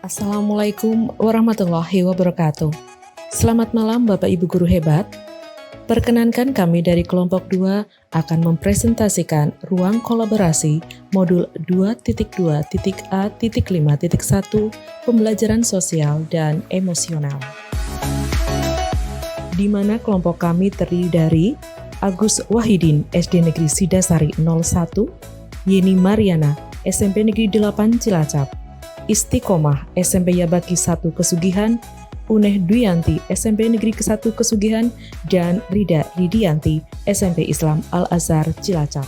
Assalamualaikum warahmatullahi wabarakatuh. Selamat malam Bapak Ibu Guru hebat. Perkenankan kami dari kelompok 2 akan mempresentasikan ruang kolaborasi modul 2.2.A.5.1 pembelajaran sosial dan emosional. Di mana kelompok kami terdiri dari Agus Wahidin, SD Negeri Sidasari 01, Yeni Mariana, SMP Negeri 8 Cilacap, Istiqomah, SMP Yabaki 1 Kesugihan, Uneh Duyanti, SMP Negeri ke-1 Kesugihan, dan Rida Ridianti, SMP Islam Al-Azhar Cilacap.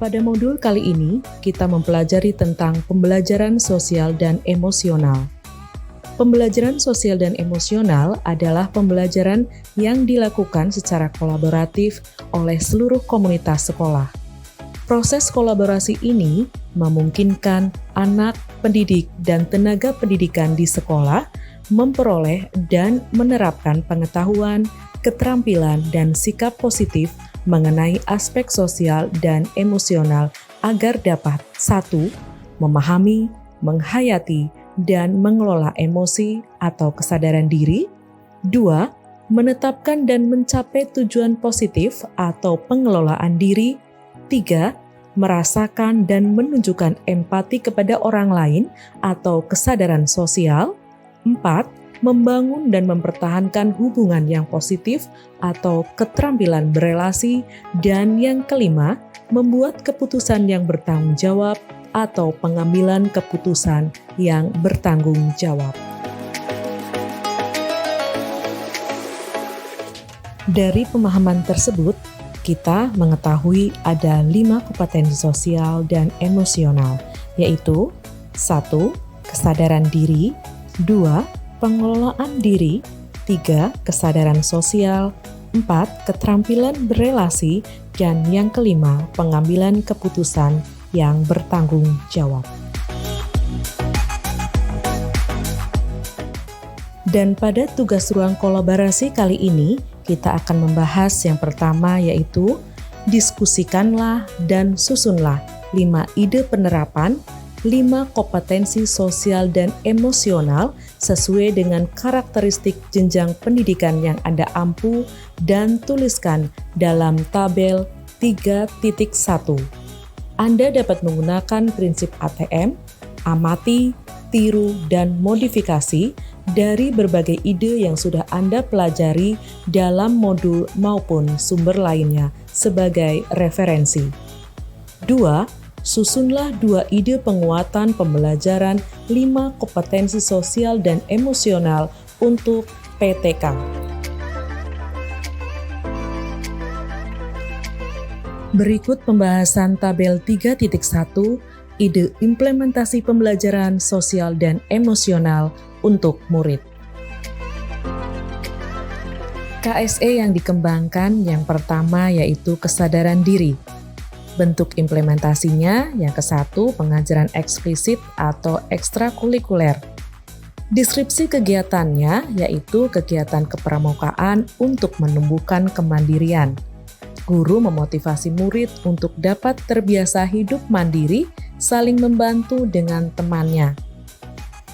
Pada modul kali ini, kita mempelajari tentang pembelajaran sosial dan emosional. Pembelajaran sosial dan emosional adalah pembelajaran yang dilakukan secara kolaboratif oleh seluruh komunitas sekolah. Proses kolaborasi ini memungkinkan anak, pendidik, dan tenaga pendidikan di sekolah memperoleh dan menerapkan pengetahuan, keterampilan, dan sikap positif mengenai aspek sosial dan emosional agar dapat 1. Memahami, menghayati, dan mengelola emosi atau kesadaran diri. 2. Menetapkan dan mencapai tujuan positif atau pengelolaan diri. 3. Merasakan dan menunjukkan empati kepada orang lain atau kesadaran sosial. 4. Membangun dan mempertahankan hubungan yang positif atau keterampilan berelasi. Dan yang kelima, membuat keputusan yang bertanggung jawab atau pengambilan keputusan yang bertanggung jawab. Dari pemahaman tersebut, kita mengetahui ada 5 kompetensi sosial dan emosional, yaitu 1. Kesadaran diri, 2. Pengelolaan diri, 3. Kesadaran sosial, 4. Keterampilan berelasi, dan yang kelima, pengambilan keputusan yang bertanggung jawab. Dan pada tugas ruang kolaborasi kali ini, kita akan membahas yang pertama yaitu diskusikanlah dan susunlah 5 ide penerapan, 5 kompetensi sosial dan emosional sesuai dengan karakteristik jenjang pendidikan yang Anda ampu dan tuliskan dalam tabel 3.1. Anda dapat menggunakan prinsip ATM, amati, tiru, dan modifikasi dari berbagai ide yang sudah Anda pelajari dalam modul maupun sumber lainnya sebagai referensi. 2. Susunlah 2 ide penguatan pembelajaran 5 kompetensi sosial dan emosional untuk PTK. Berikut pembahasan tabel 3.1 ide implementasi pembelajaran sosial dan emosional untuk murid. KSE yang dikembangkan yang pertama yaitu kesadaran diri. Bentuk implementasinya yang ke-1 pengajaran eksplisit atau ekstrakurikuler. Deskripsi kegiatannya yaitu kegiatan kepramukaan untuk menumbuhkan kemandirian. Guru memotivasi murid untuk dapat terbiasa hidup mandiri, saling membantu dengan temannya.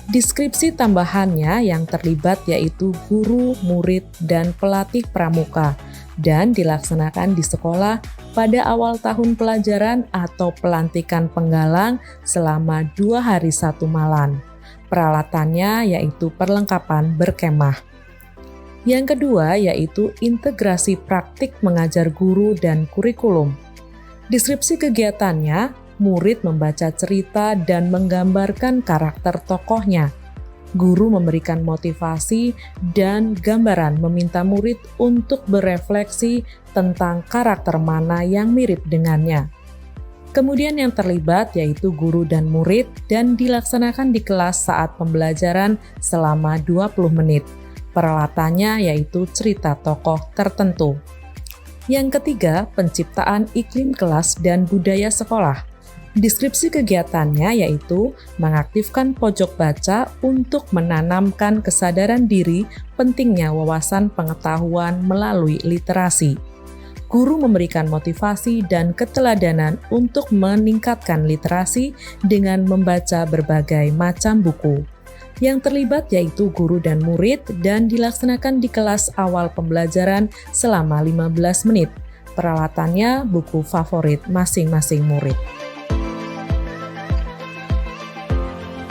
Deskripsi tambahannya yang terlibat yaitu guru, murid, dan pelatih pramuka dan dilaksanakan di sekolah pada awal tahun pelajaran atau pelantikan penggalang selama 2 hari 1 malam. Peralatannya yaitu perlengkapan berkemah. Yang kedua yaitu integrasi praktik mengajar guru dan kurikulum. Deskripsi kegiatannya, murid membaca cerita dan menggambarkan karakter tokohnya. Guru memberikan motivasi dan gambaran meminta murid untuk berefleksi tentang karakter mana yang mirip dengannya. Kemudian yang terlibat yaitu guru dan murid dan dilaksanakan di kelas saat pembelajaran selama 20 menit. Peralatannya yaitu cerita tokoh tertentu. Yang ketiga, penciptaan iklim kelas dan budaya sekolah. Deskripsi kegiatannya yaitu mengaktifkan pojok baca untuk menanamkan kesadaran diri pentingnya wawasan pengetahuan melalui literasi. Guru memberikan motivasi dan keteladanan untuk meningkatkan literasi dengan membaca berbagai macam buku. Yang terlibat yaitu guru dan murid dan dilaksanakan di kelas awal pembelajaran selama 15 menit. Peralatannya buku favorit masing-masing murid.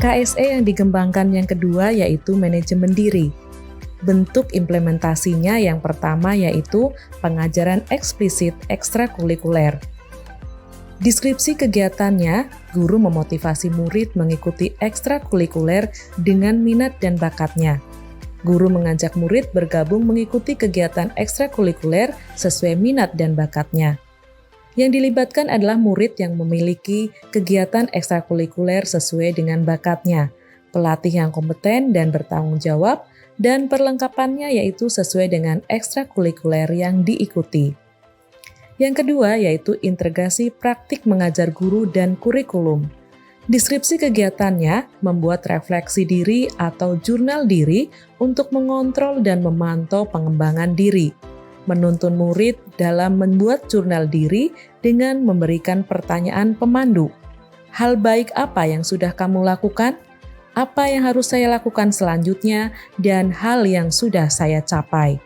KSE yang dikembangkan yang kedua yaitu manajemen diri. Bentuk implementasinya yang pertama yaitu pengajaran eksplisit ekstrakurikuler. Deskripsi kegiatannya, guru memotivasi murid mengikuti ekstrakurikuler dengan minat dan bakatnya. Guru mengajak murid bergabung mengikuti kegiatan ekstrakurikuler sesuai minat dan bakatnya. Yang dilibatkan adalah murid yang memiliki kegiatan ekstrakurikuler sesuai dengan bakatnya, pelatih yang kompeten dan bertanggung jawab, dan perlengkapannya yaitu sesuai dengan ekstrakurikuler yang diikuti. Yang kedua yaitu integrasi praktik mengajar guru dan kurikulum. Deskripsi kegiatannya membuat refleksi diri atau jurnal diri untuk mengontrol dan memantau pengembangan diri. Menuntun murid dalam membuat jurnal diri dengan memberikan pertanyaan pemandu. Hal baik apa yang sudah kamu lakukan? Apa yang harus saya lakukan selanjutnya? Dan hal yang sudah saya capai.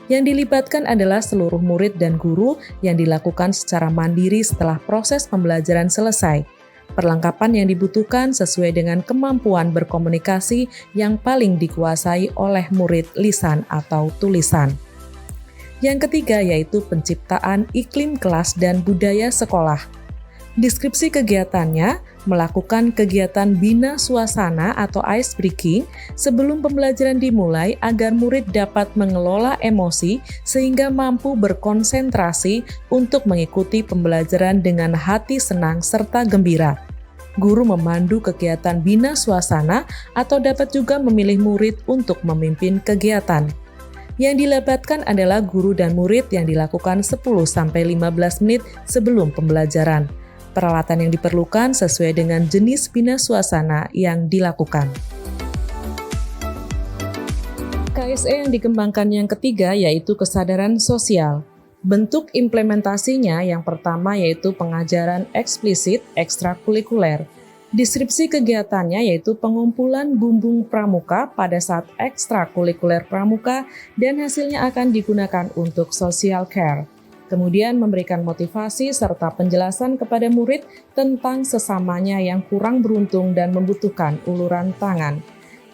Yang dilibatkan adalah seluruh murid dan guru yang dilakukan secara mandiri setelah proses pembelajaran selesai. Perlengkapan yang dibutuhkan sesuai dengan kemampuan berkomunikasi yang paling dikuasai oleh murid lisan atau tulisan. Yang ketiga yaitu penciptaan iklim kelas dan budaya sekolah. Deskripsi kegiatannya melakukan kegiatan bina suasana atau ice breaking sebelum pembelajaran dimulai agar murid dapat mengelola emosi sehingga mampu berkonsentrasi untuk mengikuti pembelajaran dengan hati senang serta gembira. Guru memandu kegiatan bina suasana atau dapat juga memilih murid untuk memimpin kegiatan. Yang dilibatkan adalah guru dan murid yang dilakukan 10-15 menit sebelum pembelajaran. Peralatan yang diperlukan sesuai dengan jenis bina suasana yang dilakukan. KSE yang dikembangkan yang ketiga yaitu kesadaran sosial. Bentuk implementasinya yang pertama yaitu pengajaran eksplisit ekstrakurikuler. Deskripsi kegiatannya yaitu pengumpulan bumbung pramuka pada saat ekstrakurikuler pramuka dan hasilnya akan digunakan untuk social care. Kemudian memberikan motivasi serta penjelasan kepada murid tentang sesamanya yang kurang beruntung dan membutuhkan uluran tangan.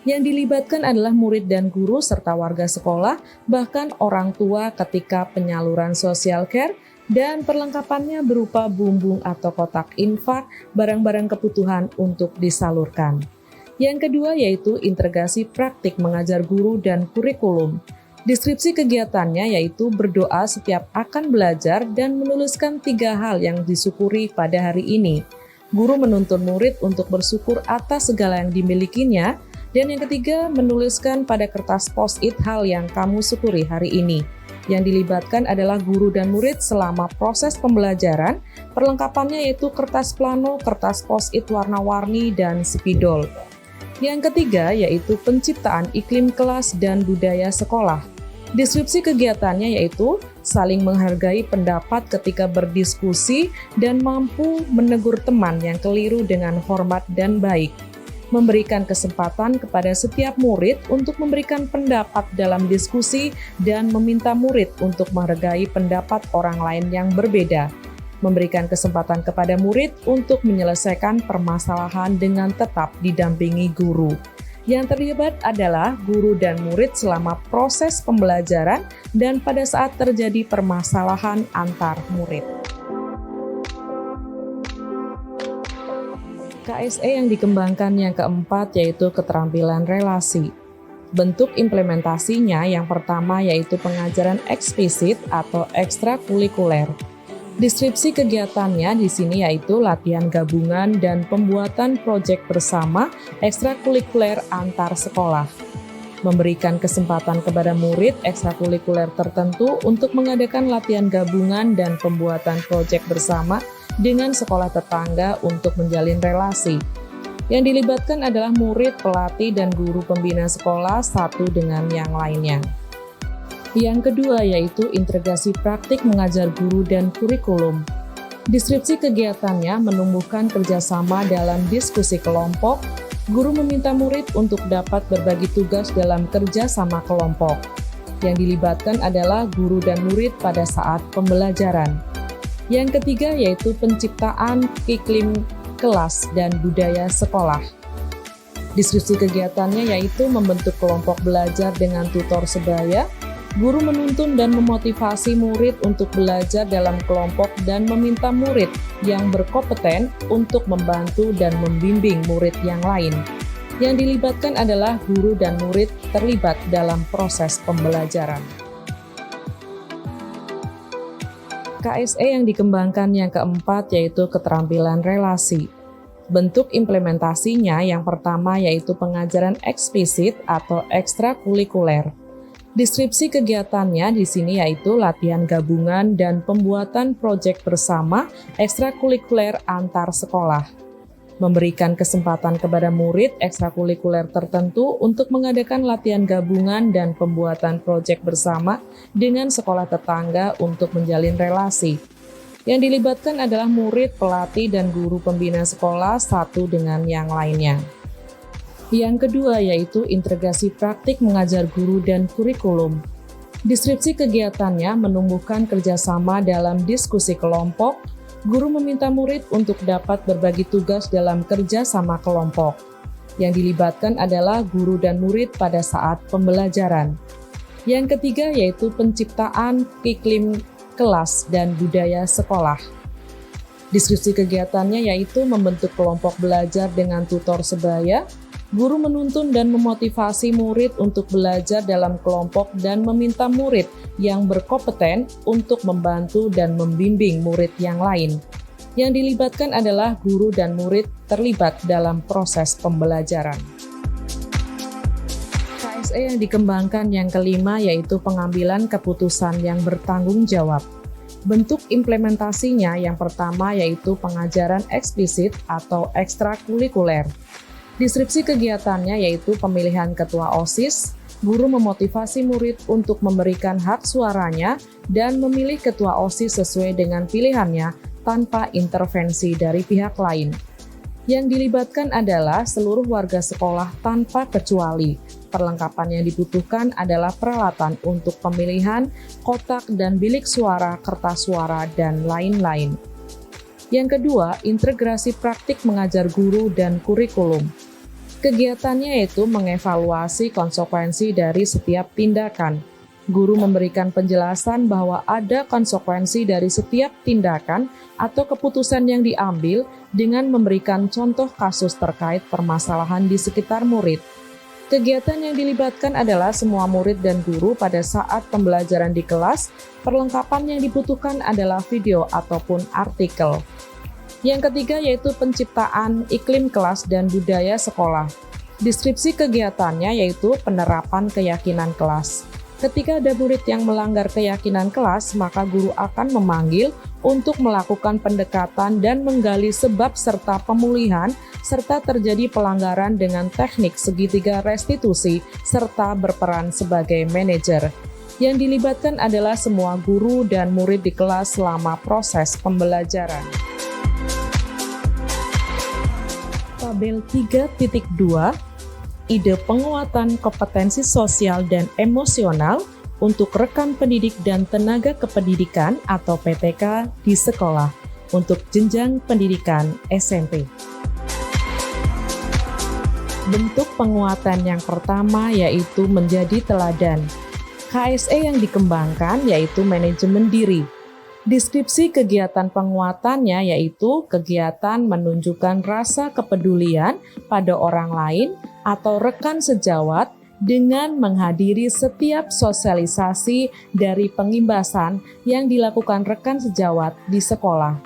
Yang dilibatkan adalah murid dan guru serta warga sekolah, bahkan orang tua ketika penyaluran social care, dan perlengkapannya berupa bumbung atau kotak infak, barang-barang kebutuhan untuk disalurkan. Yang kedua yaitu integrasi praktik mengajar guru dan kurikulum. Deskripsi kegiatannya yaitu berdoa setiap akan belajar dan menuliskan 3 hal yang disyukuri pada hari ini. Guru menuntun murid untuk bersyukur atas segala yang dimilikinya, dan yang ketiga menuliskan pada kertas post-it hal yang kamu syukuri hari ini. Yang dilibatkan adalah guru dan murid selama proses pembelajaran, perlengkapannya yaitu kertas plano, kertas post-it warna-warni, dan spidol. Yang ketiga yaitu penciptaan iklim kelas dan budaya sekolah. Deskripsi kegiatannya yaitu saling menghargai pendapat ketika berdiskusi dan mampu menegur teman yang keliru dengan hormat dan baik. Memberikan kesempatan kepada setiap murid untuk memberikan pendapat dalam diskusi dan meminta murid untuk menghargai pendapat orang lain yang berbeda. Memberikan kesempatan kepada murid untuk menyelesaikan permasalahan dengan tetap didampingi guru. Yang terlibat adalah guru dan murid selama proses pembelajaran dan pada saat terjadi permasalahan antar murid. KSE yang dikembangkan yang keempat yaitu keterampilan relasi. Bentuk implementasinya yang pertama yaitu pengajaran eksplisit atau ekstrakurikuler. Deskripsi kegiatannya di sini yaitu latihan gabungan dan pembuatan proyek bersama ekstrakurikuler antar sekolah. Memberikan kesempatan kepada murid ekstrakurikuler tertentu untuk mengadakan latihan gabungan dan pembuatan proyek bersama dengan sekolah tetangga untuk menjalin relasi. Yang dilibatkan adalah murid, pelatih, dan guru pembina sekolah satu dengan yang lainnya. Yang kedua yaitu integrasi praktik mengajar guru dan kurikulum. Deskripsi kegiatannya menumbuhkan kerjasama dalam diskusi kelompok. Guru meminta murid untuk dapat berbagi tugas dalam kerja sama kelompok. Yang dilibatkan adalah guru dan murid pada saat pembelajaran. Yang ketiga yaitu penciptaan iklim kelas dan budaya sekolah. Deskripsi kegiatannya yaitu membentuk kelompok belajar dengan tutor sebaya. Guru menuntun dan memotivasi murid untuk belajar dalam kelompok dan meminta murid yang berkompeten untuk membantu dan membimbing murid yang lain. Yang dilibatkan adalah guru dan murid terlibat dalam proses pembelajaran. KSE yang dikembangkan yang keempat yaitu keterampilan relasi. Bentuk implementasinya yang pertama yaitu pengajaran eksplisit atau ekstrakurikuler. Deskripsi kegiatannya di sini yaitu latihan gabungan dan pembuatan proyek bersama ekstrakurikuler antar sekolah. Memberikan kesempatan kepada murid ekstrakurikuler tertentu untuk mengadakan latihan gabungan dan pembuatan proyek bersama dengan sekolah tetangga untuk menjalin relasi. Yang dilibatkan adalah murid, pelatih, dan guru pembina sekolah satu dengan yang lainnya. Yang kedua yaitu integrasi praktik mengajar guru dan kurikulum. Deskripsi kegiatannya menumbuhkan kerjasama dalam diskusi kelompok. Guru meminta murid untuk dapat berbagi tugas dalam kerja sama kelompok. Yang dilibatkan adalah guru dan murid pada saat pembelajaran. Yang ketiga yaitu penciptaan iklim kelas dan budaya sekolah. Deskripsi kegiatannya yaitu membentuk kelompok belajar dengan tutor sebaya. Guru menuntun dan memotivasi murid untuk belajar dalam kelompok dan meminta murid yang berkompeten untuk membantu dan membimbing murid yang lain. Yang dilibatkan adalah guru dan murid terlibat dalam proses pembelajaran. KSE yang dikembangkan yang kelima yaitu pengambilan keputusan yang bertanggung jawab. Bentuk implementasinya yang pertama yaitu pengajaran eksplisit atau ekstrakurikuler. Deskripsi kegiatannya yaitu pemilihan ketua OSIS, guru memotivasi murid untuk memberikan hak suaranya dan memilih ketua OSIS sesuai dengan pilihannya tanpa intervensi dari pihak lain. Yang dilibatkan adalah seluruh warga sekolah tanpa kecuali. Perlengkapan yang dibutuhkan adalah peralatan untuk pemilihan, kotak dan bilik suara, kertas suara, dan lain-lain. Yang kedua, integrasi praktik mengajar guru dan kurikulum. Kegiatannya yaitu mengevaluasi konsekuensi dari setiap tindakan. Guru memberikan penjelasan bahwa ada konsekuensi dari setiap tindakan atau keputusan yang diambil dengan memberikan contoh kasus terkait permasalahan di sekitar murid. Kegiatan yang dilibatkan adalah semua murid dan guru pada saat pembelajaran di kelas. Perlengkapan yang dibutuhkan adalah video ataupun artikel. Yang ketiga yaitu penciptaan iklim kelas dan budaya sekolah. Deskripsi kegiatannya yaitu penerapan keyakinan kelas. Ketika ada murid yang melanggar keyakinan kelas, maka guru akan memanggil untuk melakukan pendekatan dan menggali sebab serta pemulihan, serta terjadi pelanggaran dengan teknik segitiga restitusi, serta berperan sebagai manajer. Yang dilibatkan adalah semua guru dan murid di kelas selama proses pembelajaran. Tabel 3.2, ide penguatan kompetensi sosial dan emosional untuk rekan pendidik dan tenaga kependidikan atau PTK di sekolah untuk jenjang pendidikan SMP. Bentuk penguatan yang pertama yaitu menjadi teladan. KSE yang dikembangkan yaitu manajemen diri. Deskripsi kegiatan penguatannya yaitu kegiatan menunjukkan rasa kepedulian pada orang lain atau rekan sejawat dengan menghadiri setiap sosialisasi dari pengimbasan yang dilakukan rekan sejawat di sekolah.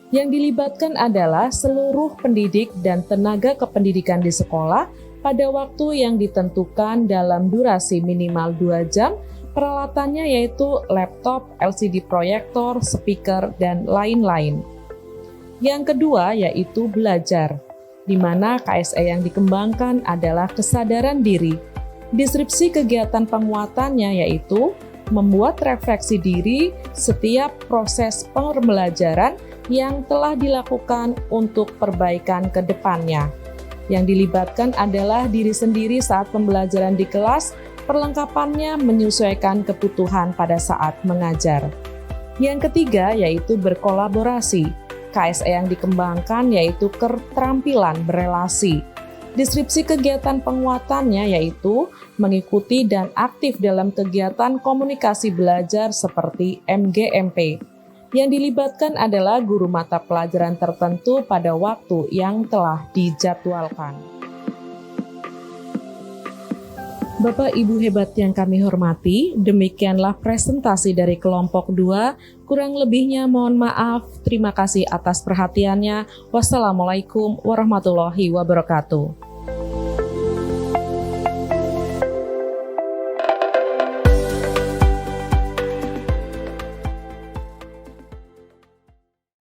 Yang dilibatkan adalah seluruh pendidik dan tenaga kependidikan di sekolah pada waktu yang ditentukan dalam durasi minimal 2 jam. Peralatannya yaitu laptop, LCD proyektor, speaker, dan lain-lain. Yang kedua yaitu belajar, di mana KSE yang dikembangkan adalah kesadaran diri. Deskripsi kegiatan penguatannya yaitu membuat refleksi diri setiap proses pembelajaran yang telah dilakukan untuk perbaikan ke depannya. Yang dilibatkan adalah diri sendiri saat pembelajaran di kelas, perlengkapannya menyesuaikan kebutuhan pada saat mengajar. Yang ketiga yaitu berkolaborasi. KSE yang dikembangkan yaitu keterampilan berelasi. Deskripsi kegiatan penguatannya yaitu mengikuti dan aktif dalam kegiatan komunikasi belajar seperti MGMP. Yang dilibatkan adalah guru mata pelajaran tertentu pada waktu yang telah dijadwalkan. Bapak Ibu hebat yang kami hormati, demikianlah presentasi dari kelompok 2. Kurang lebihnya mohon maaf. Terima kasih atas perhatiannya. Wassalamualaikum warahmatullahi wabarakatuh.